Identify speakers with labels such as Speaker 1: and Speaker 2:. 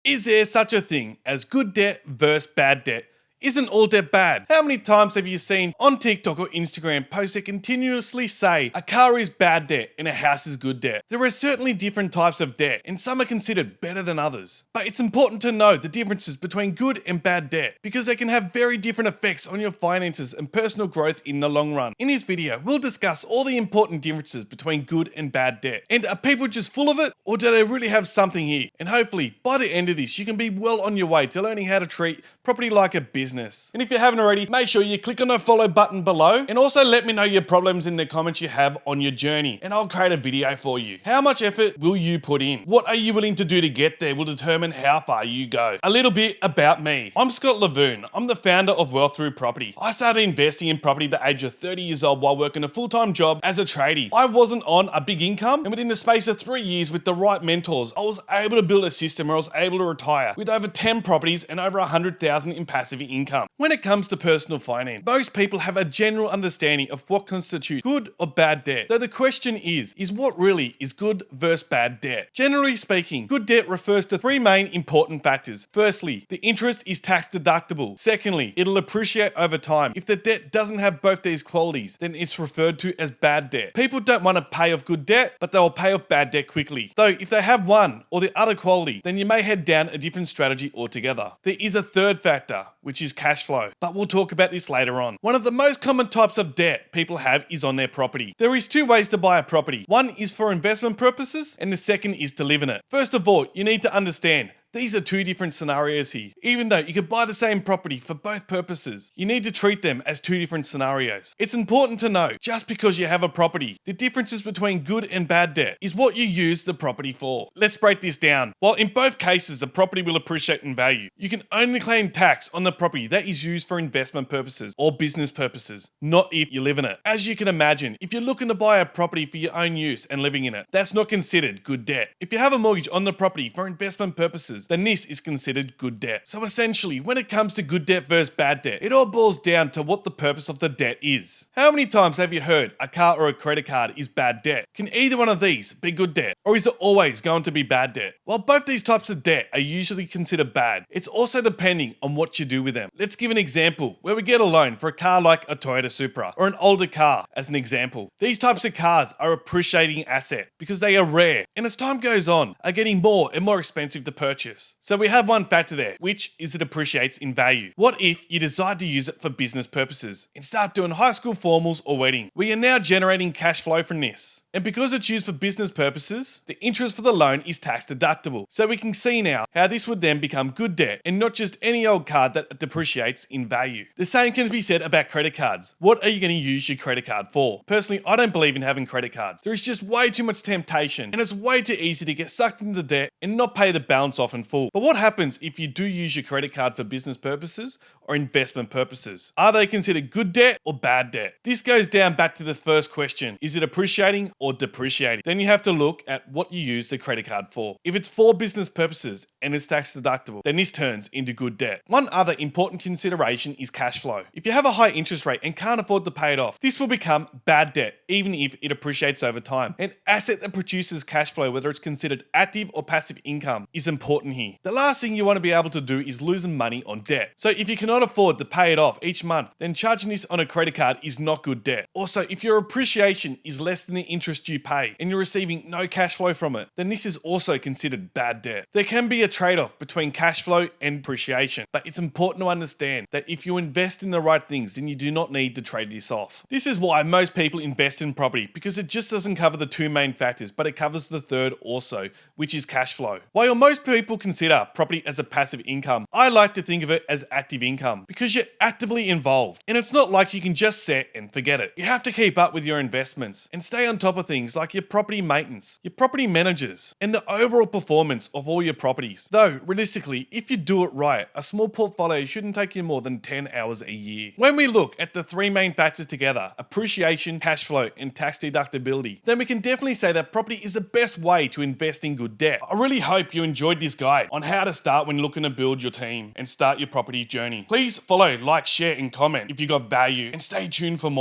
Speaker 1: Is there such a thing as good debt versus bad debt? Isn't all debt bad? How many times have you seen on TikTok or Instagram posts that continuously say a car is bad debt and a house is good debt? There are certainly different types of debt and some are considered better than others. But it's important to know the differences between good and bad debt because they can have very different effects on your finances and personal growth in the long run. In this video, we'll discuss all the important differences between good and bad debt. And are people just full of it or do they really have something here? And hopefully by the end of this, you can be well on your way to learning how to treat property like a business. And if you haven't already, make sure you click on the follow button below and also let me know your problems in the comments you have on your journey and I'll create a video for you. How much effort will you put in? What are you willing to do to get there will determine how far you go. A little bit about me. I'm Scott Lavoon. I'm the founder of Wealth Through Property. I started investing in property at the age of 30 years old while working a full-time job as a tradie. I wasn't on a big income and within the space of 3 years with the right mentors, I was able to build a system where I was able to retire with over 10 properties and over 100,000 in passive income. When it comes to personal finance, most people have a general understanding of what constitutes good or bad debt. So the question is what really is good versus bad debt? Generally speaking, good debt refers to three main important factors. Firstly, the interest is tax deductible. Secondly, it'll appreciate over time. If the debt doesn't have both these qualities, then it's referred to as bad debt. People don't want to pay off good debt, but they'll pay off bad debt quickly. Though if they have one or the other quality, then you may head down a different strategy altogether. There is a third factor, which is cash flow, but we'll talk about this later on. One of the most common types of debt people have is on their property. There is two ways to buy a property. One is for investment purposes and the second is to live in it. First of all, you need to understand these are two different scenarios here. Even though you could buy the same property for both purposes, you need to treat them as two different scenarios. It's important to know, just because you have a property, the differences between good and bad debt is what you use the property for. Let's break this down. While in both cases, the property will appreciate in value, you can only claim tax on the property that is used for investment purposes or business purposes, not if you live in it. As you can imagine, if you're looking to buy a property for your own use and living in it, that's not considered good debt. If you have a mortgage on the property for investment purposes, then this is considered good debt. So essentially, when it comes to good debt versus bad debt, it all boils down to what the purpose of the debt is. How many times have you heard a car or a credit card is bad debt? Can either one of these be good debt? Or is it always going to be bad debt? While both these types of debt are usually considered bad, it's also depending on what you do with them. Let's give an example where we get a loan for a car like a Toyota Supra or an older car as an example. These types of cars are appreciating asset because they are rare and as time goes on are getting more and more expensive to purchase. So we have one factor there, which is it appreciates in value. What if you decide to use it for business purposes and start doing high school formals or wedding? We are now generating cash flow from this. And because it's used for business purposes, the interest for the loan is tax deductible. So we can see now how this would then become good debt and not just any old card that depreciates in value. The same can be said about credit cards. What are you going to use your credit card for? Personally, I don't believe in having credit cards. There is just way too much temptation and it's way too easy to get sucked into debt and not pay the balance off in full. But what happens if you do use your credit card for business purposes or investment purposes? Are they considered good debt or bad debt? This goes down back to the first question. Is it appreciating or depreciating? Then you have to look at what you use the credit card for. If it's for business purposes and it's tax deductible, then this turns into good debt. One other important consideration is cash flow. If you have a high interest rate and can't afford to pay it off, this will become bad debt, even if it appreciates over time. An asset that produces cash flow, whether it's considered active or passive income, is important here. The last thing you want to be able to do is losing money on debt. So if you cannot afford to pay it off each month, then charging this on a credit card is not good debt. Also, if your appreciation is less than the interest you pay and you're receiving no cash flow from it, then this is also considered bad debt. There can be a trade-off between cash flow and appreciation, but it's important to understand that if you invest in the right things, then you do not need to trade this off. This is why most people invest in property, because it just doesn't cover the two main factors, but it covers the third also, which is cash flow. While most people consider property as a passive income, I like to think of it as active income because you're actively involved and it's not like you can just set and forget it. You have to keep up with your investments and stay on top of things like your property maintenance, your property managers, and the overall performance of all your properties. Though, realistically, if you do it right, a small portfolio shouldn't take you more than 10 hours a year. When we look at the three main factors together, appreciation, cash flow, and tax deductibility, then we can definitely say that property is the best way to invest in good debt. I really hope you enjoyed this guide on how to start when looking to build your team and start your property journey. Please follow, like, share, and comment if you got value, and stay tuned for more.